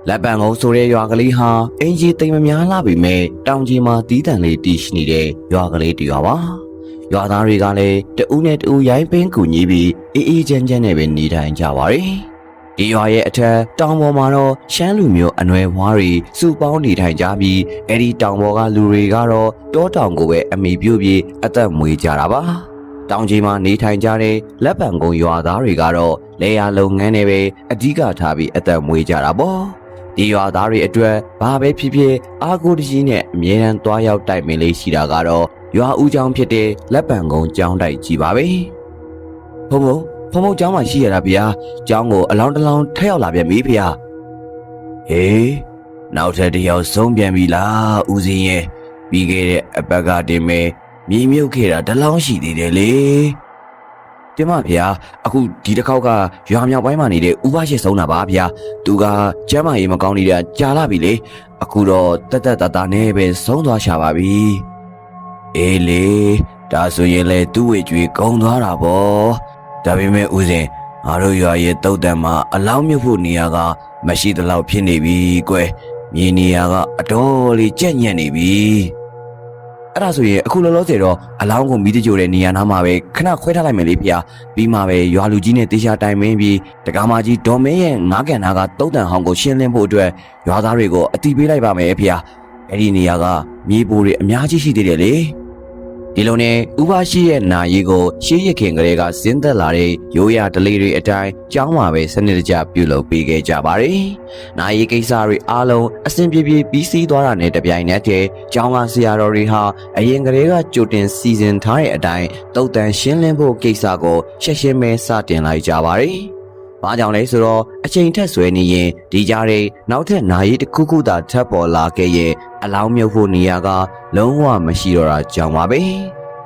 လက်ပံကုန်းဆိုတဲ့ရွာကလေးဟာအင်ဂျီတိမ်မများလာပြီမဲ့တောင်ကြီးမှာတီးတန်လေးတီးရှိနေတဲ့ရွာကလေးတစ်ရွာပါရွာသားတွေကလည်းတဦးနဲ့တဦးရိုင်းပင်းကူညီပြီးအေးအေးချမ်းချမ်းနဲ့ပဲနေထိုင်ကြပါတယ်ဒီရွာရဲ့အထက်တောင်ပေါ်မှာတော့ရှမ်းလူမျိုးအနွယ်ဝါးတွေစုပေါင်းနေထိုင်ကြပြီးအဲ့ဒီတောင်ပေါ်ကလူတွေကတော့တောတောင်ကိုပဲအမိပြုတ်ပြီးအသက်မွေးကြတာပါတောင်ကြီးမှာနေထိုင်ကြတဲ့လက်ပံကုန်းရွာသားတွေကတော့လေယာလုပ်ငန်းတွေပဲအဓိကထားပြီးအသက်မွေးကြတာပေါ့ဒီရွာသားတွေအတွက်ဘာပဲဖြစ်ဖြစ်အားကိုးတကြီးနဲ့အမြဲတမ်းသွားရောက်တိုက်ပင်လေးရှိတာကတော့ရွာဦးကျောင်းဖြစ်တဲ့လက်ပံကုန်းကျောင်းတိုက်ကြီးပါပဲဘုံဘုံကျောင်းမှာရှိရတာဗျာကျောင်းကိုအလောင်းတလောင်းထက်ရောက်လာပြန်ပြီဗျာဟေးနောက်ထပ်တယောက်ဆုံးပြန်ပြီလားဦးစင်းရဲ့ပြီးခဲ့တဲ့အပတ်ကတင်မဲ့မြေမြုပ်ခဲ့တာတလောင်းရှိသေးတယ်လေတင်မဗျာအခုဒီတစ်ခေါက်ကရွာမြောက်ပိုင်းမှာနေတဲ့ဥပရှိဆုံးတာပါဗျာသူကကျမ်းမာရေးမကောင်းနေတာကြာလာပြီလေအခုတော့တက်တာနဲ့ပဲဆုံးသွားရှာပါပြီအေးလေဒါဆိုရင်လေသူ့ဝေကျွေးကုန်းသွားတာပေါ့ဒါပေမဲ့ဦးစင်ငါတို့ရွာရဲ့တုတ်တန်မှာအလောင်းမြုပ်ဖို့နေရာကမရှိသလောက်ဖြစ်နေပြီကွယ်မြေနေရာကအတော်လေးကြက်ညက်နေပြီအဲ့ဒါဆိုရင်အခုလောလောဆယ်တော့အလောင်းကိုမိတကြိုတဲ့နေရာနားမှာပဲခဏခွဲထားလိုက်မယ်လေဖေ။ပြီးမှပဲရွာလူကြီးနဲ့တေချာတိုင်မင်းပြီးတကားမကြီးဒေါ်မင်းရဲ့ငါးကန်နာကတုတ်တန်ဟောင်းကိုရှင်းလင်းဖို့အတွက်ရွာသားတွေကိုအတိပေးလိုက်ပါမယ်ဖေ။အဲ့ဒီနေရာကမြေပိုတွေအများကြီးရှိသေးတယ်လေ။ဒီလိုနဲ့ဥပရှိရဲ့နာရီကိုရှေးရခင်ကလေးကဇင်းသက်လာတဲ့ရိုးရာဓလေ့တွေအတိုင်းကျောင်းမှာပဲစနစ်တကျပြုလုပ်ပေးခဲ့ကြပါတယ်။နာရီကိစ္စတွေအားလုံးအစဉ်ပြေပြီးစီးသွားတာနဲ့တပြိုင်နက်တည်းကျောင်းကဆရာတော်တွေဟာအရင်ကလေးကကြိုတင်စီစဉ်ထားတဲ့အတိုင်းတုတ်တန်ရှင်းလင်းဖို့ကိစ္စကိုရှင်းမဲစတင်လိုက်ကြပါတယ်။ဘာကြောင့်လဲဆိုတော့အချိန်ထက်ဆွဲနေရင်ဒီကြားထဲနောက်ထပ်နာရီတစ်ခုခုသာထပ်ပေါ်လာခဲ့ရင်အလောင်းမြုပ်ဖို့နေရာကလုံးဝမရှိတော့တာကြောင့်ပါပဲ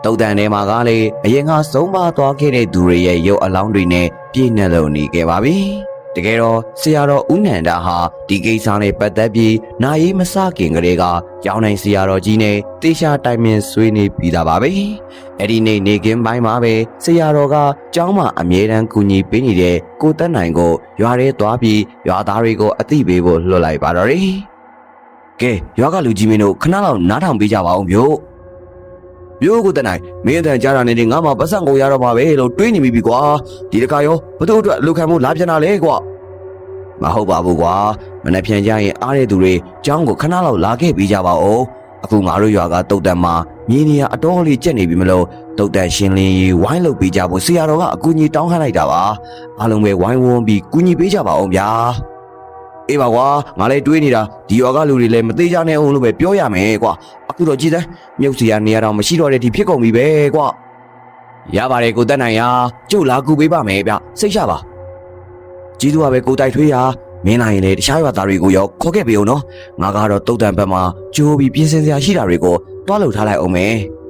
တုတ်တန်ထဲမှာကလည်းအရင်ကဆုံးပါသွားခဲ့တဲ့သူတွေရဲ့ရုပ်အလောင်းတွေနဲ့ပြည့်နှက်လုံနေခဲ့ပါပြီတကယ်တော့ဆရာတော်ဦးနန္ဒာဟာဒီကိစ္စနဲ့ပတ်သက်ပြီးနာရီမစခင်ကလေးကကျောင်းနိုင်ဆရာတော်ကြီးနဲ့တေချာတိုင်ပင်ဆွေးနွေးပြီးသားပါပဲအဲ့ဒီနေ့နေကင်းပိုင်းမှာပဲဆရာတော်ကကျောင်းမှာအမြဲတမ်းကူညီပေးနေတဲ့ကိုတက်နိုင်ကိုရွာထဲသွားပြီးရွာသားတွေကိုအသိပေးဖို့လွှတ်လိုက်ပါတော့တယ်ကဲရွာကလူကြီးမင်းတို့ခဏလောက်နားထောင်ပေးကြပါဦးမျိုးကိုတက်နိုင်မင်းအတန်ကြားတာနဲ့ငါမှပတ်စံကိုရတော့ပါပဲလို့တွေးနေပြီကွာဒီတခါရောဘသူ့အတွက်လူခံမှုလာပြန်တာလေကွာမဟုတ်ပါဘူးကွာမနေ့ပြန်ကြရင်အားတဲ့သူတွေကျောင်းကိုခဏလောက်လာခဲ့ပြီးကြပါဦးအခုငါတို့ရွာကတုတ်တန်မှာမြေနေရအတော်လေးကျက်နေပြီမလို့တုတ်တန်ရှင်းလင်းရေးဝိုင်းလုပ်ပေးကြဖို့ဆရာတော်ကအကူအညီတောင်းခန့်လိုက်တာပါအားလုံးပဲဝိုင်းဝန်းပြီးကူညီပေးကြပါအောင်ဗျာအေးပါကွာငါလည်းတွေးနေတာဒီရွာကလူတွေလည်းမသေးကြနဲ့အောင်လို့ပဲပြောရမယ်ကွာအခုတော့ကြည်စမ်းမြုပ်စီရနေရတော့မရှိတော့တဲ့ဒီဖြစ်ကုန်ပြီပဲကွာရပါတယ်ကိုတက်နိုင်ရကျုပ်လာကူပေးပါမယ်ဗျစိတ်ချပါကြီးသူကပဲကိုတိုက်ထွေးရမင်းနိုင်ရင်လေတခြားရွာသားတွေကိုရောခေါ်ခဲ့ပေးအောင်နော်ငါကတော့တုတ်တန်ဘက်မှာကြိုးပြီးပြင်ဆင်စရာရှိတာတွေကိုတွားလှုပ်ထားလိုက်အောင်မယ်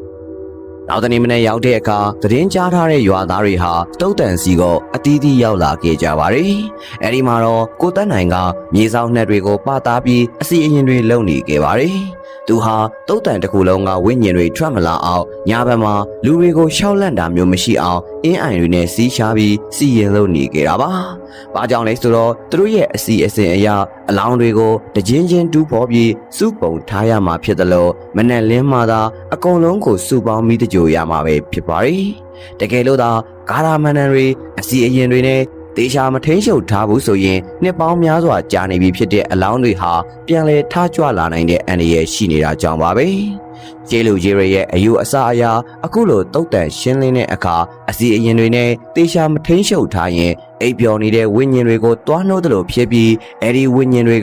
နောက်တနေ့မနေ့ရောက်တဲ့အခါသတင်းကြားထားတဲ့ရွာသားတွေဟာတုတ်တန်စီကိုအတီးတီးရောက်လာခဲ့ကြပါတယ်။အဲဒီမှာတော့ကိုတက်နိုင်ကမြေဆောင်နှက်တွေကိုပတားပြီးအစီအရင်တွေလုံနေခဲ့ပါတယ်။သူဟာတုတ်တန်တစ်ခုလုံးကဝိညာဉ်တွေထွက်မလာအောင်ညာဘက်မှာလူတွေကိုရှောက်လန့်တာမျိုးမရှိအောင်အင်းအိုင်တွေနဲ့စီးရှားပြီးစီရင်လုံနေခဲ့တာပါ။ဘာကြောင့်လဲဆိုတော့သူတို့ရဲ့အစီအစဉ်အရာအလောင်းတွေကိုတချင်းချင်းတူးဖော်ပြီးစုပုံထားရမှာဖြစ်တယ်လို့မနဲ့လင်းမှသာအကုန်လုံးကိုစုပေါင်းပြီးတကြိုရမှာပဲဖြစ်ပါတယ်။တကယ်လို့သာဂါရမန်နန်တွေအစီအရင်တွေနဲ့တေချာမထိန်ရှုပ်ထားဘူးဆိုရင်နှစ်ပေါင်းများစွာကြာနေပြီဖြစ်တဲ့အလောင်းတွေဟာပြန်လဲထားကြွလာနိုင်တဲ့အန္တရာယ်ရှိနေတာကြောင့်ပါပဲ။ကျေလူကြီးရဲ့အယူအဆအရာအခုလိုတုတ်တန်ရှင်းလင်းတဲ့အခါအစီအရင်တွေနဲ့တေချာမထိန်ရှုပ်ထားရင်အိပ်ပျော်နေတဲ့ဝိညာဉ်တွေကိုတွားနှိုးသလိုဖြစ်ပြီးအဲဒီဝိညာဉ်တွေ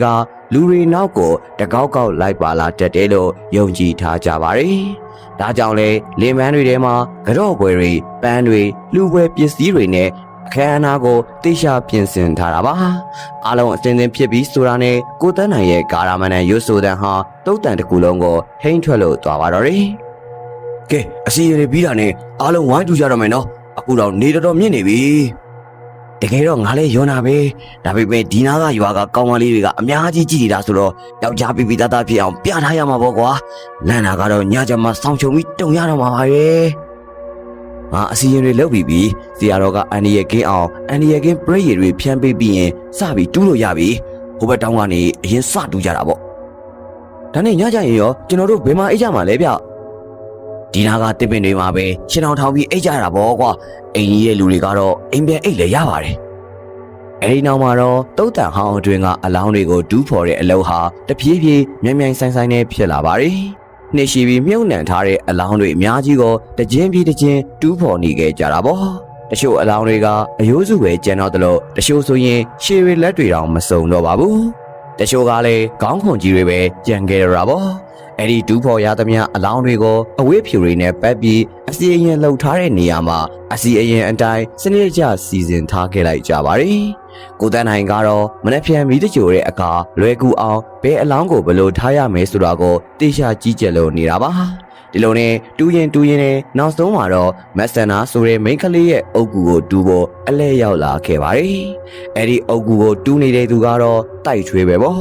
ကလူတွေနောက်ကိုတကောက်ကောက်လိုက်ပါလာတတ်တယ်လို့ယုံကြည်ထားကြပါတယ်။ဒါကြောင့်လေလင်မန်းတွေထဲမှာကြော့ပွဲတွေပန်းတွေလူပွဲပစ္စည်းတွေနဲ့အခမ်းအနားကိုတေချာပြင်ဆင်ထားတာပါအားလုံးအစင်းစင်းဖြစ်ပြီးဆိုတာနဲ့ကိုတက်နိုင်ရဲ့ဂါရမန်နဲ့ရွတ်ဆိုတဲ့ဟာတုတ်တန်တစ်ခုလုံးကိုထိန်းထွက်လို့သွားပါတော့တယ်ကဲအစီအရီပြီးတာနဲ့အားလုံးဝိုင်းတူကြတော့မယ်နော်အခုတော့နေတော်မြင့်နေပြီတကယ်တော့ငါလည်းယွန်းတာပဲဒါပေမဲ့ဒီနားကရွာကကောင်းမလေးတွေကအများကြီးကြည်နေတာဆိုတော့ယောက်ျားပြပြသားသားဖြစ်အောင်ပြထားရမှာပေါ့ကွာလန့်တာကတော့ညချမှာစောင်းချုံပြီးတုံရတော့မှာပါရဲ့ငါအစီရင်တွေလုပ်ပြီးဆရာတော်ကအန်ဒီရဲ့ကင်းအောင်အန်ဒီရဲ့ကင်းပရိယေတွေဖြန်းပေးပြီးရင်စပြီးတူးလို့ရပြီ ဟိုဘက်တောင်းကနေအရင်စတူးကြတာပေါ့ဒါနဲ့ညကြရင်ရောကျွန်တော်တို့ဘယ်မှာအိတ်ကြမှာလဲဗျဒီနာကတစ်ပင်တွေမှာပဲရှင်းအောင်ထောင်ပြီးအိတ်ကြတာပေါ့ကွာအိမ်ကြီးရဲ့လူတွေကတော့အိမ်ပြန်အိတ်လည်းရပါတယ်အဲဒီနောက်မှာတော့တုတ်တန်ဟောင်းအတွင်းကအလောင်းတွေကိုဒူးဖော်တဲ့အလုပ်ဟာတဖြည်းဖြည်းမြိုင်မြိုင်ဆိုင်ဆိုင်နဲ့ဖြစ်လာပါတယ်နှိရှိပြီးမြုပ်နှံထားတဲ့အလောင်းတွေအများကြီးကိုတခြင်းပြီးတခြင်းတူးဖော်နေခဲ့ကြတာပေါ့တချို့အလောင်းတွေကအယိုးစုပဲကျန်တော့တယ်လို့တချို့ဆိုရင်ရှည်ရလက်တွေတောင်မစုံတော့ပါဘူးတချို့ကလည်းခေါင်းခွန်ကြီးတွေပဲကြံခဲ့ရတာပေါ့အဲ့ဒီဒူးဖော်ရသမျှအလောင်းတွေကိုအဝေးဖြူတွေနဲ့ပတ်ပြီးအစီအရင်လှုပ်ထားတဲ့နေရာမှာအစီအရင်အတိုင်းစနစ်ကျစီစဉ်ထားခဲ့လိုက်ကြပါတယ်ကိုတန်းနိုင်ကတော့မနှက်ဖြန်မီးတကြိုတဲ့အခါလွယ်ကူအောင်ဘယ်အလောင်းကိုဘယ်လိုထားရမယ်ဆိုတာကိုတေချာကြီးကြပ်လို့နေတာပါဒီလိုနဲ့တူးရင်နဲ့နောက်ဆုံးမှာတော့မက်ဆန်နာဆိုတဲ့မိန်းကလေးရဲ့အုပ်ကူကိုတူးဖို့အလဲရောက်လာခဲ့ပါတယ်အဲ့ဒီအုပ်ကူကိုတူးနေတဲ့သူကတော့တိုက်ထွေးပဲပေါ့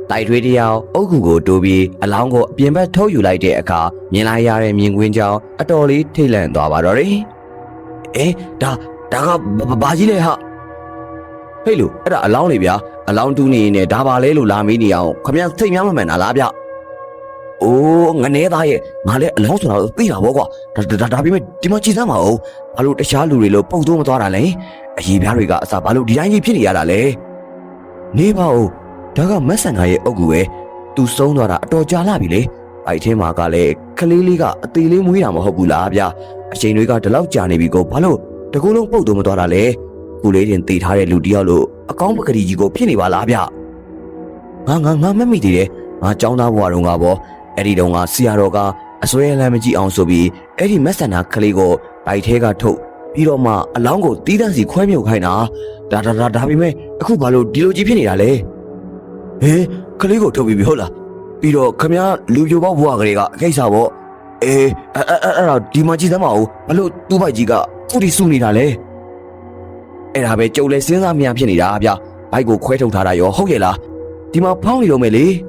တိုက်ထွေးတယောက်အုပ်ကူကိုတူးပြီးအလောင်းကိုအပြင်ဘက်ထုတ်ယူလိုက်တဲ့အခါမြင်လိုက်ရတဲ့မြင်ကွင်းကြောင့်အတော်လေးထိတ်လန့်သွားပါတော့တယ်ဒါကဘာကြီးလဲဟာဟေးလို့အဲ့ဒါအလောင်းလေဗျာအလောင်းတူးနေနေဒါပါလဲလို့လာမေးနေအောင်ခမရစိတ်များမမှန်တာလားဗျအိုးငနေသားရဲ့ငါလည်းအလောင်းဆိုတာသိတာပေါ့ကွာဒါပေမဲ့ဒီမှာကြည်စမ်းပါဦးဘာလို့တခြားလူတွေလို့ပုတ်သွင်းမသွားတာလဲအရေးပြားတွေကအစားဘာလို့ဒီတိုင်းကြီးဖြစ်နေရတာလဲနေပါဦးဒါကမက်ဆန်နာရဲ့အုပ်ကူပဲသူဆုံးသွားတာအတော်ကြာလာပြီလေအဲ့အထင်းမှာကလည်းကလေးလေးကအသေးလေးမွေးတာမဟုတ်ဘူးလားဗျအချိန်တွေကဒီလောက်ကြာနေပြီကိုဘာလို့တကူလုံးပုတ်သွင်းမသွားတာလဲကိုလေးတင်တည်ထားတဲ့လူတယောက်လို့အကောင်းပကတိကြီးကိုဖြစ်နေပါလားဗျငါမမိသေးတယ်ငါចောင်းသားဘွားတော်ကပေါ့အဲ့ဒီတုန်းကဆရာတော်ကအစွဲလမ်းမကြည့်အောင်ဆိုပြီးအဲ့ဒီမက်ဆန်နာကလေးကိုဗိုက်ထဲကထုတ်ပြီးတော့မှအလောင်းကိုတီးတန့်စီခွဲမြုပ်ခိုင်းတာဒါပေမဲ့အခုဘာလို့ဒီလိုကြီးဖြစ်နေတာလဲဟေးကလေးကိုထုတ်ပြီးပြီဟုတ်လားပြီးတော့ခမရလူပြိုပေါက်ဘွားကလေးကအကိစ္စပေါ့အဲ့ဒါဒီမှာကြည့်သမ်းပါဦးဘာလို့သူ့ဘိုက်ကြီးကခုထိစုနေတာလဲအဲ့ဒါပဲကြုံလဲစဉ်းစားမရဖြစ်နေတာဗျဘိုက်ကိုခွဲထုတ်ထားတာရောဟုတ်ရဲ့လားဒီမှာဖောင်းနေတော့မယ်လေ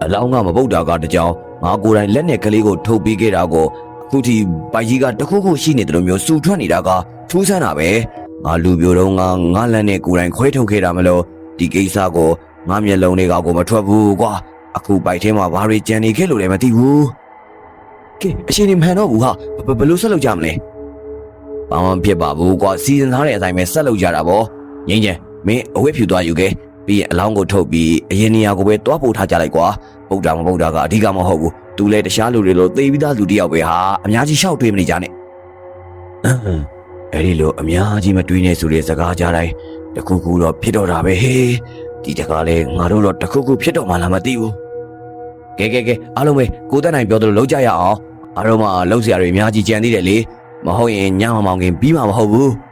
အလောင်းကမပုတ်တာကတကြောင်ငါကိုယ်တိုင်လက်နဲ့ကလေးကိုထုတ်ပေးခဲ့တာကိုအခုထိဘိုက်ကြီးကတခုခုရှိနေတယ်လို့မျိုးစူထွက်နေတာကထူးဆန်းတာပဲငါလူပြိုတော့ငါလက်နဲ့ကိုယ်တိုင်ခွဲထုတ်ခဲ့တာမလို့ဒီကိစ္စကိုငါမျက်လုံးတွေကကိုမထွက်ဘူးကွာအခုဘိုက်ထဲမှာဘာတွေကြံနေခဲ့လို့လည်းမသိဘူးကဲအရှင်နေမှန်တော့ဘူးဟာဘယ်လိုဆက်လုပ်ကြမလဲဘာမှဖြစ်ပါဘူးကွာစီစဉ်ထားတဲ့အတိုင်းပဲဆက်လုပ်ကြတာပေါ့ငင်းကျန်မင်းအဝတ်ဖြူသွားယူခဲ့ပြီးရင်အလောင်းကိုထုတ်ပြီးအရင်နေရာကိုပဲတွားပို့ထားကြလိုက်ကွာပုတ်တာမပုတ်တာကအဓိကမဟုတ်ဘူးသူလည်းတခြားလူတွေလိုသေပြီးသားလူတယောက်ပဲဟာအများကြီးရှောက်တွေးမနေကြနဲ့အဲ့ဒီလိုအများကြီးမတွေးနေဆိုတဲ့စကားကြားတိုင်းတခုခုတော့ဖြစ်တော့တာပဲဟေးဒီတကားလဲငါတို့တော့တခုခုဖြစ်တော့မှလားမသိဘူးကဲအားလုံးပဲကိုတက်နိုင်ပြောသလိုလုပ်ကြရအောင်အားလုံးမှလှုပ်ရှားတွေအများကြီးကြံသေးတယ်လေမဟုတ်ရင်ညမမောင်ခင်ပြီးမှာမဟုတ်ဘူး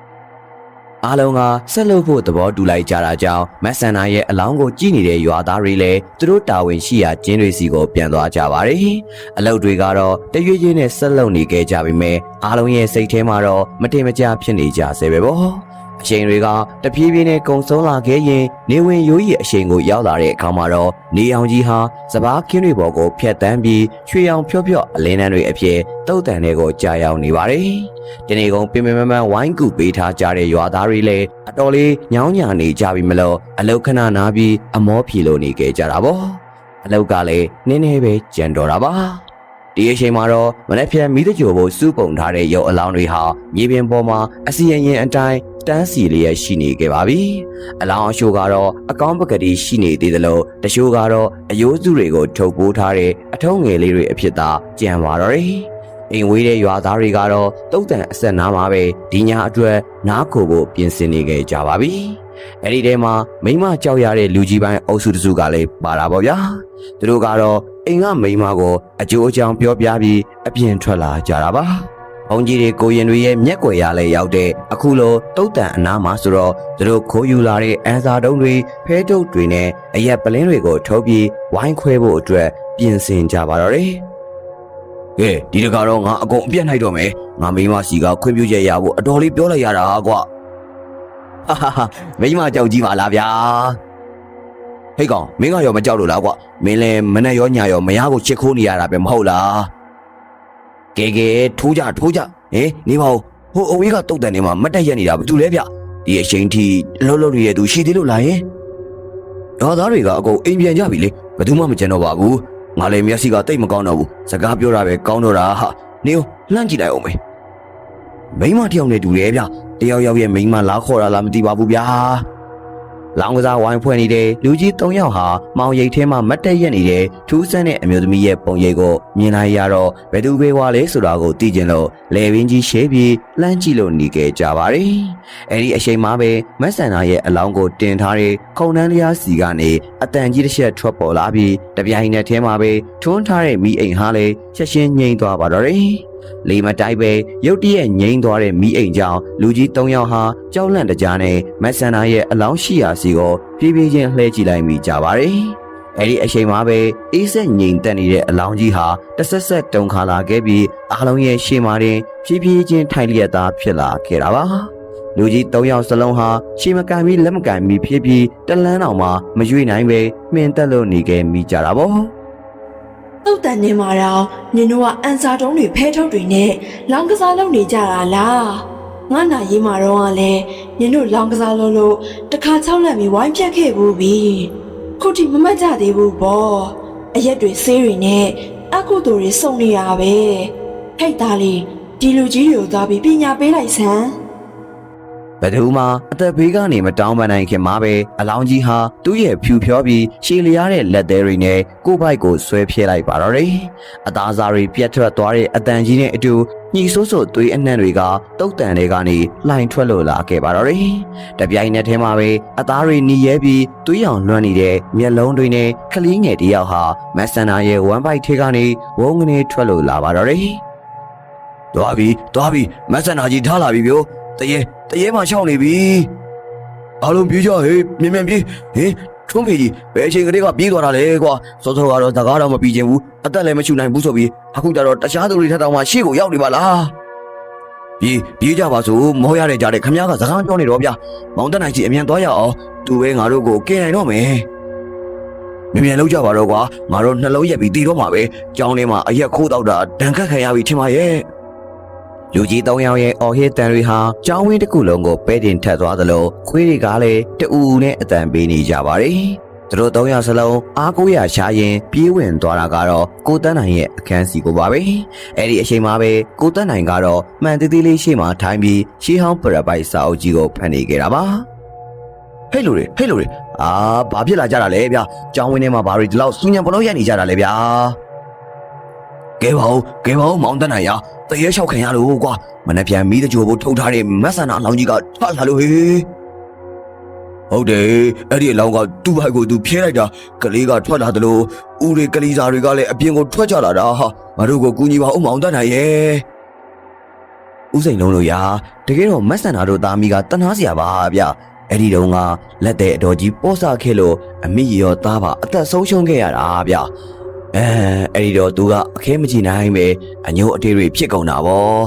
အားလုံးကဆက်လုပ်ဖို့သဘောတူလိုက်ကြတာကြောင့်မက်ဆန်နာရဲ့အလောင်းကိုကြည့်နေတဲ့ရွာသားတွေလည်းသူတို့တာဝန်ရှိရာကျင်းတွေစီကိုပြန်သွားကြပါတယ်အလုပ်တွေကတော့တရွေ့ရွေ့နဲ့ဆက်လုပ်နေခဲ့ကြပေမဲ့အားလုံးရဲ့စိတ်ထဲမှာတော့မတင်မကျဖြစ်နေကြဆဲပဲပေါ့အချိန်တွေကတပြေးပြေးနဲ့ကုံဆုံးလာခဲ့ရင်နေဝင်ရိုးရီအချိန်ကိုရောက်လာတဲ့အခါမှာတော့နေအောင်ကြီးဟာစပားခင်းတွေပေါ်ကိုဖျက်တမ်းပြီးရွှေရောင်ဖြော့အလင်းတန်းတွေအဖြစ်တုတ်တန်တွေကိုကြာရောက်နေပါတယ်။ဒီနေ့ကုန်ပင်ပန်းဝိုင်းကူပေးထားကြတဲ့ရွာသားတွေလည်းအတော်လေးညောင်းညာနေကြပြီမလို့အလောက်ခဏနာပြီးအမောဖြီလို့နေခဲ့ကြတာပေါ့။အလောက်ကလည်းနည်းနည်းပဲကြံတော်တာပါ။ဒီအချိန်မှာတော့မနေ့ဖြန်မီးတကြိုဖို့စုပုံထားတဲ့ရုပ်အလောင်းတွေဟာမြေပြင်ပေါ်မှာအစီရင်အတိုင်းတန်းစီလျက်ရှိနေခဲ့ပါပြီ။အလောင်းအရှိုးကတော့အကောင်းပကတိရှိနေသေးတယ်လို့တချို့ကတော့အယိုးစုတွေကိုထုတ်ပိုးထားတဲ့အထုံးငယ်လေးတွေအဖြစ်သာကြံပါတော့တယ်။အိမ်ဝေးတဲ့ရွာသားတွေကတော့တုတ်တန်အဆက်နားမှာပဲဒီညအတွက်နားခိုဖို့ပြင်ဆင်နေခဲ့ကြပါပြီ။အဲ့ဒီထဲမှာမိမကြောက်ရတဲ့လူကြီးပိုင်းအုပ်စုတစုကလည်းပါတာပေါ့ဗျာ။သူတို့ကတော့အိမ်ကမိမကိုအကျိုးအကြောင်းပြောပြပြီးအပြင်ထွက်လာကြတာပါ။ဘုံကြီးတွေကိုရင်တွေရဲ့မျက်ကွယ်ရလဲရောက်တဲ့အခုလိုတုတ်တန်အနားမှာဆိုတော့သူတို့ခိုးယူလာတဲ့အန်စာတုံးတွေဖဲတုပ်တွေနဲ့အရက်ပလင်းတွေကိုထုတ်ပြီးဝိုင်းခွဲဖို့အတွက်ပြင်ဆင်ကြပါတော့တယ်။ကဲဒီတကတော့ငါအကုန်အပြတ်နိုင်တော့မယ်။ငါမိမစီကခွင့်ပြုချက်ရဖို့အတော်လေးပြောလိုက်ရတာကွာ။ဟာမိမကြောက်ကြီးပါလားဗျာ။ဟေးကောင်မင်းကရောမကြောက်လို့လားကွာ။မင်းလည်းမနဲ့ရောညာရောမရကိုချစ်ခိုးနေရတာပဲမဟုတ်လား။ကဲထိုးကြဟင်နေပါဦးဟိုအဝေးကတုတ်တန်နေမှာမတက်ရက်နေတာဘာတူလဲဗျဒီအချိန်ထိလှုပ်ရတဲ့သူရှိသေးလို့လားယင် ရွာသားတွေကအကုန်အိမ်ပြန်ကြပြီလေဘယ်သူမှမကြံတော့ပါဘူးငါလည်းမျက်စိကတိတ်မကောင်းတော့ဘူးစကားပြောတာပဲကောင်းတော့တာဟာနေလှမ်းကြည့်လိုက်အောင်မေမိမတယောက်နဲ့တူတယ်ဗျတယောက်ယောက်ရဲ့မိမလားခေါ်တာလားမသိပါဘူးဗျာလောင်ကစားဝိုင်းဖွဲ့နေတဲ့လူကြီး၃ယောက်ဟာမောင်ရိပ်ထဲမှာမတ်တက်ရက်နေတဲ့ထူးဆန်းတဲ့အမျိုးသမီးရဲ့ပုံရိပ်ကိုမြင်လိုက်ရတော့ဘယ်သူပဲဝါလဲဆိုတာကိုသိကျင်လို့လေပင်ကြီးရှေးပြီးလှမ်းကြည့်လို့နေခဲ့ကြပါတယ်။အဲဒီအချိန်မှာပဲမတ်ဆန်နာရဲ့အလောင်းကိုတင်ထားတဲ့ခုံနှန်းလျားစီကနေအတန်ကြီးတစ်ချက်ထွက်ပေါ်လာပြီးတပြိုင်နက်တည်းမှာပဲထွန်းထားတဲ့မိအိမ်ဟာလည်းချက်ချင်းငြိမ်သွားပါတော့တယ်။လေမတိုက်ပဲရုတ်တရက်ငြိမ်းသွားတဲ့မိအိမ်ကြောင့်လူကြီး၃ယောက်ဟာကြောက်လန့်တကြားနဲ့မတ်ဆန်နာရဲ့အလောင်းရှိရာစီကိုဖြည်းဖြည်းချင်းလှည့်ကြည့်လိုက်မိကြပါတယ်။အဲဒီအချိန်မှာပဲအေးဆက်ငြိမ်သက်နေတဲ့အလောင်းကြီးဟာတဆက်ဆက်တုန်ခါလာခဲ့ပြီးအားလုံးရဲ့ရှေ့မှာတင်ဖြည်းဖြည်းချင်းထိုင်လျက်သားဖြစ်လာခဲ့တာပါ။လူကြီး၃ယောက်စလုံးဟာရှေ့မကန်ပြီးလက်မကန်ပြီးဖြည်းဖြည်းတလန်းအောင်မှမရွေ့နိုင်ပဲမှင်သက်လို့နေခဲ့မိကြတာပေါ့။တုတ်တန်နေမှာတော့နင်တို့ကအန်စာတုံးတွေဖဲထုတ်တွေနဲ့လောင်းကစားလုပ်နေကြတာလားငါနာရေးမှာတော့ကလည်းနင်တို့လောင်းကစားလုပ်လို့တခါ၆လက်ပြီးဝိုင်းပြတ်ခဲ့ဘူးပြီခုထိမမှတ်ကြသေးဘူးပေါ့အရက်တွေဆေးတွေနဲ့အကုသိုလ်တွေစုံနေတာပဲဟိတ်သားလေးဒီလူကြီးတွေကိုသွားပြီးပညာပေးလိုက်စမ်းဘယ်သူမှအသက်ဘေးကနေမတောင်းပန်နိုင်ခင်မှာပဲအလောင်းကြီးဟာသူ့ရဲ့ဖြူဖြောပြီးရှည်လျားတဲ့လက်သေးတွေနဲ့ကိုယ့်ဘိုက်ကိုဆွဲဖြဲလိုက်ပါတော့တယ်။အသားစားတွေပြတ်ထွက်သွားတဲ့အတန်ကြီးနဲ့အတူညီဆိုးဆိုးသွေးအနှံ့တွေကတုတ်တန်တွေကနေလှိုင်ထွက်လို့လာခဲ့ပါတော့တယ်။တပြိုင်နက်တည်းမှာပဲအသားတွေหนีရဲပြီးသွေးရောင်လွှမ်းနေတဲ့မျက်လုံးတွေနဲ့ကလေးငယ်တယောက်ဟာမက်ဆန်နာရဲ့ဝမ်ဘိုက်ထဲကနေဝုန်းကနေထွက်လို့လာပါတော့တယ်။သွားပြီမက်ဆန်နာကြီးထားလာပြီဗျို့တရေမှရှောင်းနေပြီအားလုံးပြေးကြဟေးမြန်ပြေးဟင်ထွန်းဖေကြီးဘယ်အချိန်ကလေးကပြေးသွားတာလဲကွာစောစောကတော့စကားတော့မပြီးချင်ဘူးအသက်လည်းမချူနိုင်ဘူးဆိုပြီးအခုကျတော့တခြားသူတွေထက်တောင်မှရှေ့ကိုရောက်နေပါလားပြေးကြပါစို့မောရတဲ့ကြားတဲ့ခမည်းကစကားပြောနေတော့ဗျမောင်တက်နိုင်ကြီးအမြန်သွားရအောင်သူပဲငါတို့ကိုကင်နိုင်တော့မယ်မြန်လောက်ကြပါတော့ကွာငါတို့နှလုံးရက်ပြီးတည်တော့မှာပဲကြောင်းထဲမှာအရက်ခိုးတော့တာဒဏ်ခတ်ခံရပြီထင်ပါရဲ့လူကြီး၃ယောက်ရဲ့အော်ဟစ်တန်တွေဟာကျောင်းဝင်းတစ်ခုလုံးကိုပဲတင်ထက်သွားသလိုခွေးတွေကလည်းတူနဲ့အတန်ပေးနေကြပါတယ်။သူတို့၃ယောက်စလုံးအားကိုးရရှာရင်ပြေးဝင်သွားတာကတော့ကိုတန်းနိုင်ရဲ့အခန်းစီကိုပါပဲ။အဲ့ဒီအချိန်မှာပဲကိုတန်းနိုင်ကတော့မှန်သေးသေးလေးရှေ့မှာထိုင်ပြီးရှေးဟောင်းပရပိုက်စာအုပ်ကြီးကိုဖတ်နေခဲ့တာပါ။ဟဲ့လူတွေဘာဖြစ်လာကြတာလဲဗျ။ကျောင်းဝင်းထဲမှာဘာတွေဒီလောက်စူးညံပလို့ရိုက်နေကြတာလဲဗျာ။ကဲပါဦးမောင်တန်းနိုင်ရတရေလျှောက်ခင်ရလို့ကွာမနှပြန်မီးတကြိုဖို့ထုတ်ထားတဲ့မက်ဆန်နာအလောင်းကြီးကထွက်လာလို့ဟေးဟုတ်တယ်အဲ့ဒီအလောင်းကသူ့ဘိုက်ကိုသူဖျဲလိုက်တာကလေးကထွက်လာတယ်လို့ဦးတွေကလေးစားတွေကလည်းအပြင်ကိုထွက်ကြလာတာဟာငါတို့ကိုကူညီပါဦးမောင်တန်းနိုင်ရဲ့ဦးစိန်လုံးလို့ရာတကယ်တော့မက်ဆန်နာတို့သားမီးကတနာစရာပါဗျအဲ့ဒီတုန်းကလက်တဲ့အတော်ကြီးပေါ့ဆခဲ့လို့အမိရောသားပါအသက်ဆုံးရှုံးခဲ့ရတာဗျအဲ့ဒီတော့သူကအခဲမကြည့်နိုင်ပဲအညိုအတေးတွေဖြစ်ကုန်တာဗော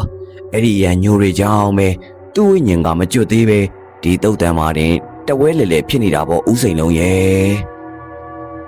အဲ့ဒီရန်ညိုတွေကြောင့်ပဲသူ့ဝိညာဉ်ကမကျွတ်သေးပဲဒီတုတ်တန်မှာတင်တဝဲလေလေဖြစ်နေတာဗောဦးစိန်လုံးရဲ့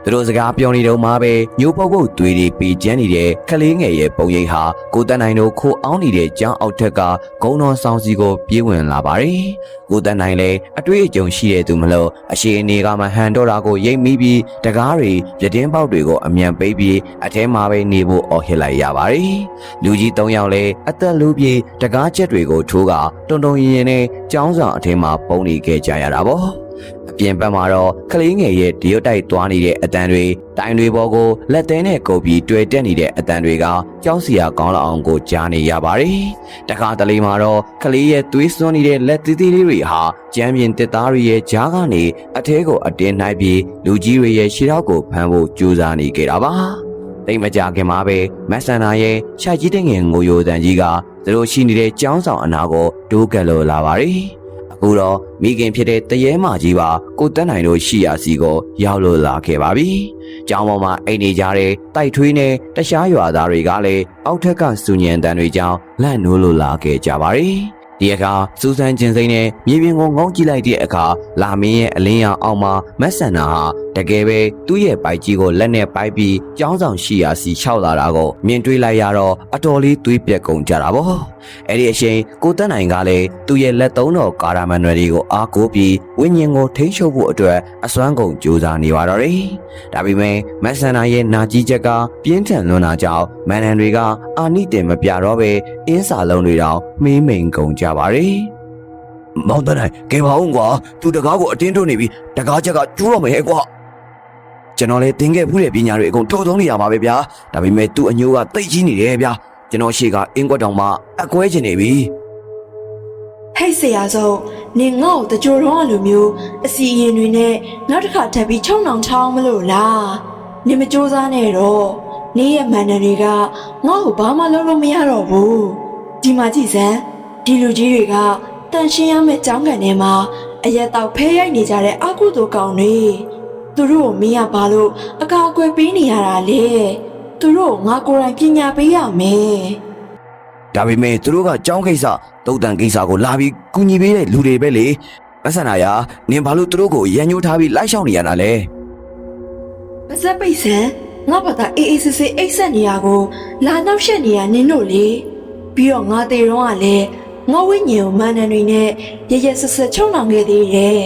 သူတို့စကားပြောနေတော့မှပဲညိုပုတ်ပုတ်သွေးတွေပေကျန်းနေတဲ့ခလေးငယ်ရဲ့ပုံရိပ်ဟာကိုတန်းနိုင်တို့ခိုးအောင်းနေတဲ့ကျောင်းအောက်ထက်ကဂုံတော်ဆောင်စီကိုပြေးဝင်လာပါတယ်ကိုတန်းနိုင်လည်းအတွေ့အကြုံရှိတဲ့သူမလို့အရှိအနေကမှဟန်တော့တာကိုရိပ်မိပြီးတကားတွေပြတင်းပေါက်တွေကိုအမြန်ပိတ်ပြီးအထဲမှာပဲနေဖို့အော်ဟစ်လိုက်ရပါတယ်လူကြီး၃ယောက်လည်းအသက်လူပြေတကားချက်တွေကိုထိုးကတုံတုံရင်ရင်နဲ့ကျောင်းဆောင်အထဲမှာပုံနေခဲ့ကြရတာပေါ့အပြင်ဘက်မှာတော့ကလေးငယ်ရဲ့ဒီရုတ်တိုက်သွားနေတဲ့အတန်တွေတိုင်တွေပေါ်ကိုလက်သေးနဲ့ကုပ်ပြီးတွေ့တက်နေတဲ့အတန်တွေကကြောက်စရာကောင်းလောက်အောင်ကိုကြားနေရပါတယ်။တခါတလေမှာတော့ကလေးရဲ့သွေးစွန်းနေတဲ့လက်သေးသေးလေးတွေဟာကြမ်းပြင်တစ်သားတွေရဲ့ကြားကနေအထဲကိုအတင်းနှိုက်ပြီးလူကြီးတွေရဲ့ရှေ့ထောက်ကိုဖမ်းဖို့ကြိုးစားနေကြတာပါ။တိတ်မကြခင်မှာပဲမက်ဆန်နာရဲ့ခြိုက်ကြီးတဲ့ငယ်ငိုယိုတန်ကြီးကသူတို့ရှိနေတဲ့ကျောင်းဆောင်အနာကိုဒိုးကပ်လို့လာပါတယ်။အခုတော့မိခင်ဖြစ်တဲ့တရေမကြီးပါကိုတန်းနိုင်တို့ရှိရာစီကိုရောက်လို့လာခဲ့ပါပြီ။ကျောင်းပေါ်မှာအိမ်နေကြတဲ့တိုက်ထွေးနဲ့တခြားရွာသားတွေကလည်းအောက်ထက်ကစူညံတန်တွေကြောင့်လန့်နိုးလို့လာခဲ့ကြပါပြီ ဒီအခါစူဆန်ကျင်စိမ့်နဲ့မြေပြင်ကိုငုံကြည့်လိုက်တဲ့အခါလာမင်းရဲ့အလင်းရောင်အောက်မှာမက်ဆန်နာဟာတကယ်ပဲသူ့ရဲ့ပိုက်ကြီးကိုလက်နဲ့ပိုက်ပြီးကြောင်းဆောင်ရှိရာစီလျှောက်လာတာကိုမြင်တွေ့လိုက်ရတော့အတော်လေးသွေးပြက်ကုန်ကြတာပေါ့အဲ့ဒီအချိန်ကိုတက်နိုင်ကလည်းသူ့ရဲ့လက်သုံးတော်ကာရာမန်နွယ်တွေကိုအားကိုးပြီးဝိညာဉ်ကိုထိန်းချုပ်ဖို့အတွက်အစွမ်းကုန်ကြိုးစားနေပါတော့တယ်ဒါပေမဲ့မက်ဆန်နာရဲ့နာကြီးချက်ကပြင်းထန်လွန်းတာကြောင့်မန်နန်တွေကအာနိတင်မပြတော့ပဲအင်းစာလုံးတွေတောင်မေးမိန်ကုန်ကြပါတယ်မောင်တနိုင်ကဲပါဦးကွာသူတကားကိုအတင်းထုတ်နေပြီတကားချက်ကကျိုးတော့မယ်ဟဲ့ကွာကျွန်တော်လည်းတင်ခဲ့ဖူးတဲ့ပညာတွေအကုန်ထုတ်သုံးနေရပါပဲဗျာဒါပေမဲ့သူ့အညိုးကတိတ်ကြီးနေတယ်ဗျာကျွန်တော်ရှေ့ကအင်းကွက်တောင်မှအကွဲချင်နေပြီဟဲ့ဆရာစုံနေငေါ့ကိုတကြိုတော့လိုမျိုးအစီအရင်တွေနဲ့နောက်တစ်ခါထပ်ပြီးချုံနှောင်ချောင်းမလို့လားနေမကြိုးစားနဲ့တော့နေရဲ့မန်နန်တွေကငေါ့ကိုဘာမှလုပ်လို့မရတော့ဘူးဒီမှာကြည့်စမ်းဒီလူကြီးတွေကတန်ရှင်းရမယ့်ကြောင်းကန်ထဲမှာအရက်တောက်ဖဲရိုက်နေကြတဲ့အကုသိုလ်ကောင်တွေသူတို့ကိုမင်းကဘာလို့အကာအကွယ်ပေးနေရတာလဲသူတို့ငါကိုယ်တိုင်ပညာပေးရမယ်ဒါပေမဲ့သူတို့ကကြောင်းကိစ္စတုတ်တန်ကိစ္စကိုလာပြီးကူညီပေးတဲ့လူတွေပဲလေမဆန္ဒရာနင်ဘာလို့သူတို့ကိုရန်ညှိုးထားပြီးလိုက်ရှောင်နေရတာလဲပါစပ်ပိတ်ဆန်ငါဘာသာအေးအေးဆေးဆေးအိတ်ဆက်နေရကိုလာနောက်ရှက်နေရနင်တို့လေပြီးတော့ငါတေတော့ကလည်းငါဝိညာဉ်ကိုမန်နန်တွေနဲ့ရရဆက်ဆက်ချုံနှောင်ခဲ့သေးတယ်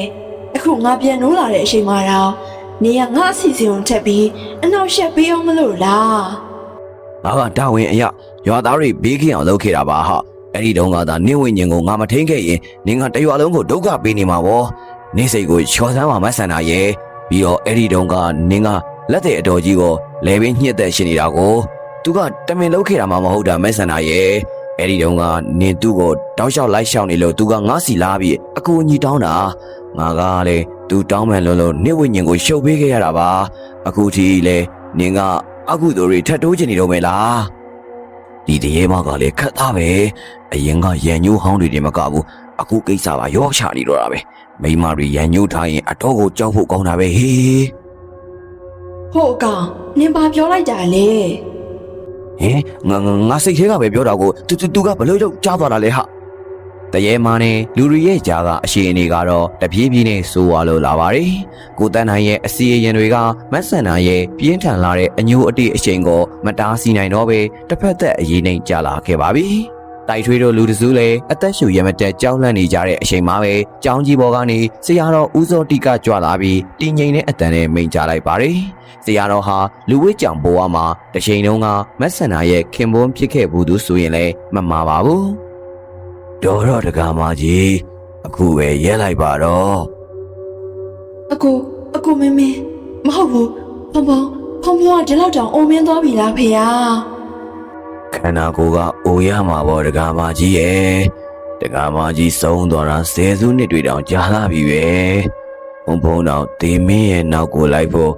အခုငါပြန်နိုးလာတဲ့အချိန်မှာတော့နေရငါအစီအစဉ်ကိုထပ်ပြီးအနောက်ရှက်ပေးအောင်မလို့လားငါကတာဝန်အရရွာသားတွေဘေးကင်းအောင်လုပ်ခဲ့တာပါဟာအဲ့ဒီတုန်းကသာနင့်ဝိညာဉ်ကိုငါမထိန်ခဲ့ရင်နင်ကတရွာလုံးကိုဒုက္ခပေးနေမှာပေါ့နင့်စိတ်ကိုချော်စမ်းပါမဆန်တာရဲ့ပြီးတော့အဲ့ဒီတုန်းကနင်ကလက်တဲ့အတော်ကြီးကိုလဲပင်ညှစ်သက်ရှင်နေတာကိုသူကတမင်လုပ်ခဲ့တာမှမဟုတ်တာမဆန်တာရဲ့အဲ့ဒီတုန်းကနင်သူ့ကိုတောက်လျှောက်လိုက်ရှောင်နေလို့သူကငါစီလာပြီးအကူအညီတောင်းတာငါကလည်းသူတောင်းမှန်လို့နင့်ဝိညာဉ်ကိုရှုပ်ပေးခဲ့ရတာပါအခုထိလေနင်ကအကုသိုလ်တွေထပ်တိုးချင်နေတော့မယ်လားဒီတရေမကလည်းခက်သားပဲအရင်ကရန်ညိုးဟောင်းတွေတင်မကဘူးအခုကိစ္စပါရောချနေတော့တာပဲမိမတွေရန်ညိုးထားရင်အတော့ကိုကြောက်ဖို့ကောင်းတာပဲဟေးဟုတ်အကောင်နင်ဘာပြောလိုက်တာလဲဟင်ငါစိတ်ထဲကပဲပြောတာကိုသူကဘလို့ရောက်ကြားသွားတာလဲဟာတရေမာနဲ့လူတွေရဲ့ကြားကအရှိန်အနေကတော့တပြေးပြေးနဲ့စိုးဝါလို့လာပါတယ်ကိုတန်းနိုင်ရဲ့အစီအရင်တွေကမက်ဆန်နာရဲ့ပြင်းထန်လာတဲ့အညိုအတိအရှိန်ကိုမတားဆီးနိုင်တော့ပဲတစ်ဖက်သက်အရေးနှိမ်ကြလာခဲ့ပါပြီတိုက်ထွေးတို့လူတစုလည်းအသက်ရှူရမတက်ကြောက်လန့်နေကြတဲ့အချိန်မှာပဲကြောင်းကြီးပေါ်ကနေဆရာတော်ဦးစောတိကကြွလာပြီးတင်းငိမ့်တဲ့အတန်နဲ့မိန်ကြလိုက်ပါတယ်ဆရာတော်ဟာလူဝိကြောင်ဘဝမှာတစ်ချိန်လုံးကမက်ဆန်နာရဲ့ခင်ပွန်းဖြစ်ခဲ့ဘူးသူဆိုရင်လည်းမမှားပါဘူးတော်တကားမကြီးအခုပဲရဲလိုက်ပါတော့အကိုမင်းမဟုတ်ဘူးဖုံကဒီလောက်တောင်အိုမင်းသွားပြီလားဖေယားခန္ဓာကိုယ်ကအိုရမှာပေါ့တကားမကြီးရဲ့တကားမကြီးဆုံးသွားတာ10စုနှစ်တွေတောင်ကြာလာပြီပဲဘုံတော့ဒေမင်းရဲ့နောက်ကိုလိုက်ဖို့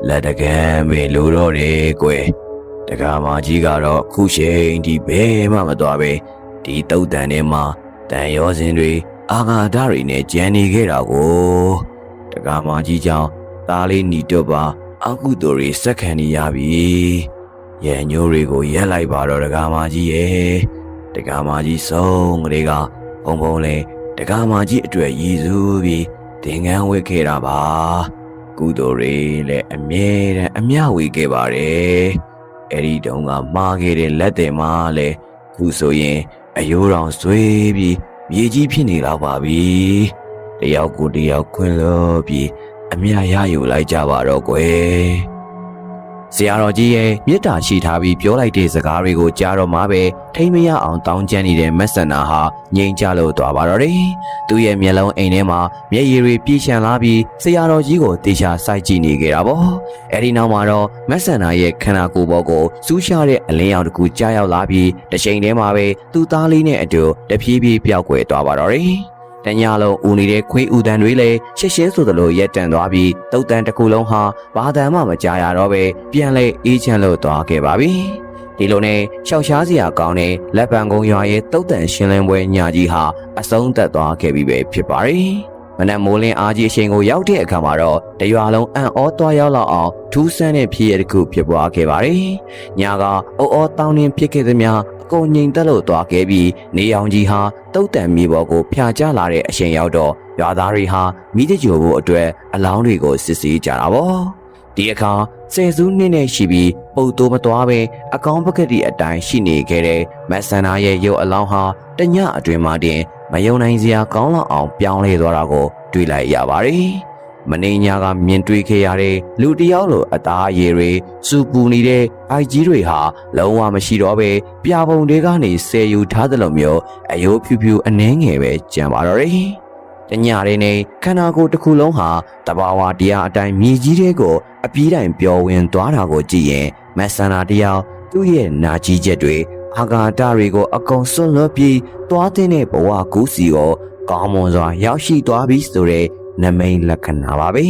လက်တကမ်းပဲလို့တော့တယ်ကွယ်တကားမကြီးကတော့ခုချိန်ဒီဘဲမှမသွားပဲဒီတုတ်တန်ထဲမှာတန်ရောစင်တွေအာဃာတတွေနဲ့ကြံနေခဲ့တာကိုတကားမကြီးကြောင့်သားလေးညီတော့ပါအကုသိုလ်တွေစက်ခံနေရပြီရန်ညိုးတွေကိုရက်လိုက်ပါတော့တကားမကြီးရဲ့တကားမကြီးဆုံးကလေးကဘုံလဲတကားမကြီးအတွက်ရည်စူးပြီးသင်္ကန်းဝတ်ခဲ့တာပါကုသိုလ်တွေလည်းအမြဲတမ်းအမျှဝေခဲ့ပါတယ်အဲ့ဒီတုန်းကမှားခဲ့တဲ့လက်တယ်မှာလည်းခုဆိုရင်အယိုးတော်ဆွေးပြီးမြေကြီးဖြစ်နေတော့ပါပြီတယောက်ကိုတယောက်ခွင်လို့ပြီးအမြရယူလိုက်ကြပါတော့ကွယ်ဆရာတော်ကြီးရဲ့မေတ္တာရှိထားပြီးပြောလိုက်တဲ့စကားတွေကိုကြားတော့မှပဲထိမရအောင်တောင်းကျမ်းနေတဲ့မက်ဆန်နာဟာငြိမ်ချလို့သွားပါတော့တယ်သူ့ရဲ့မျက်လုံးအိမ်ထဲမှာမျက်ရည်တွေပြည့်ရှံလာပြီးဆရာတော်ကြီးကိုတေချာစိုက်ကြည့်နေကြတာပေါ့အဲ့ဒီနောက်မှာတော့မက်ဆန်နာရဲ့ခန္ဓာကိုယ်ပေါ်ကိုစူးရှားတဲ့အလင်းရောင်တစ်ခုကြားရောက်လာပြီးတစ်ချိန်တည်းမှာပဲသူ့သားလေးနဲ့အတူတဖြည်းဖြည်းပျောက်ကွယ်သွားပါတော့တယ်တညလုံးဦးနေတဲ့ခွေးဥတန်တွေလည်းရှင်းရှင်းဆိုသလိုရက်တန်သွားပြီးတုတ်တန်တစ်ခုလုံးဟာဘာတန်မှမကြားရတော့ပဲပြန်လဲအေးချမ်းလို့သွားခဲ့ပါပြီဒီလိုနဲ့ရှောက်ရှားစရာကောင်းတဲ့လက်ပံကုန်းရွာရဲ့တုတ်တန်ရှင်းလင်းပွဲညကြီးဟာအဆုံးသတ်သွားခဲ့ပြီပဲဖြစ်ပါတယ်မနက်မိုးလင်းအားကြီးအချိန်ကိုရောက်တဲ့အခါမှာတော့တရွာလုံးအံ့ဩသွားရောက်လောက်အောင်ထူးဆန်းတဲ့ဖြစ်ရတစ်ခုဖြစ်ပွားခဲ့ပါတယ်ညကအုပ်အောတောင်းနှင်းဖြစ်ခဲ့သမျှအ ကုန်ငိမ်တက်လို့သွားခဲ့ပြီးနေအောင်ကြီးဟာတုတ်တန်မြေပေါ်ကိုဖျာချလာတဲ့အချိန်ရောက်တော့ရွာသားတွေဟာမိတကြိုဖို့အတွက်အလောင်းတွေကိုစစ်ဆေးကြတာပေါ့ဒီအခါဆယ်စုနှစ်နဲ့ရှိပြီးပုတ်တိုးမသွားပဲအကောင်းပကတိအတိုင်းရှိနေခဲ့တဲ့မက်ဆန္ဒာရဲ့ရုပ်အလောင်းဟာတညအတွင်မှတင်မယုံနိုင်စရာကောင်းလောက်အောင်ပြောင်းလဲသွားတာကိုတွေ့လိုက်ရပါတယ်မင်းညာကမြင်တွေ့ခဲ့ရတဲ့လူတယောက်လိုအသားအရည်တွေစူပူနေတဲ့အိုက်ကြီးတွေဟာလုံးဝမရှိတော့ပဲပြာပုံတွေကနေဆယ်ယူထားသလိုမျိုးအယိုးဖြူဖြူအနှဲငယ်ပဲကြံပါတော့တယ်တညရင်းနဲ့ခန္ဓာကိုယ်တစ်ခုလုံးဟာတဘာဝတရားအတိုင်းမြေကြီးတွေကိုအပြေးတိုင်ပျော်ဝင်သွားတာကိုကြည့်ရင်မက်ဆန္ဒာတရားသူ့ရဲ့နာကြီးချက်တွေအာဃာတတွေကိုအကုန်ဆွလွတ်ပြီးသွားတဲ့ဘဝကူးစီကိုကောင်းမွန်စွာရောက်ရှိသွားပြီဆိုတဲ့နမိတ်လက္ခဏာပါပဲ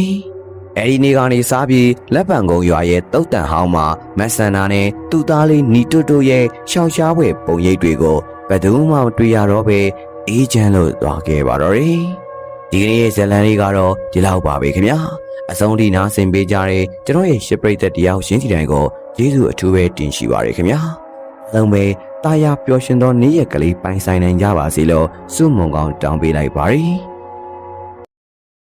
အဲဒီနေ့ကနေစပြီးလက်ပံကုန်းရွာရဲ့တုတ်တန်ဟောင်းမှာမက်ဆန္ဒာနဲ့သူ့သားလေးနီတိုတိုရဲ့ရှောက်ရှားဖွယ်ပုံရိပ်တွေကိုဘယ်သူမှမတွေ့ရတော့ပဲအေးချမ်းလို့သွားခဲ့ပါတော့တယ်ဒီကနေ့ရဲ့ဇလန်လေးကတော့ဒီလောက်ပါပဲခင်ဗျာအဆုံးထိနားဆင်ပေးကြတဲ့ကျွန်တော်ရဲ့ရှစ်ပရိသတ်တရားရှင်စီတိုင်းကိုကျေးဇူးအထူးပဲတင်ရှိပါရခင်ဗျာအလုံးပဲတာယာပျော်ရွှင်သောနေ့ရက်ကလေးပိုင်ဆိုင်နိုင်ကြပါစေလို့ဆုမွန်ကောင်းတောင်းပေးလိုက်ပါရ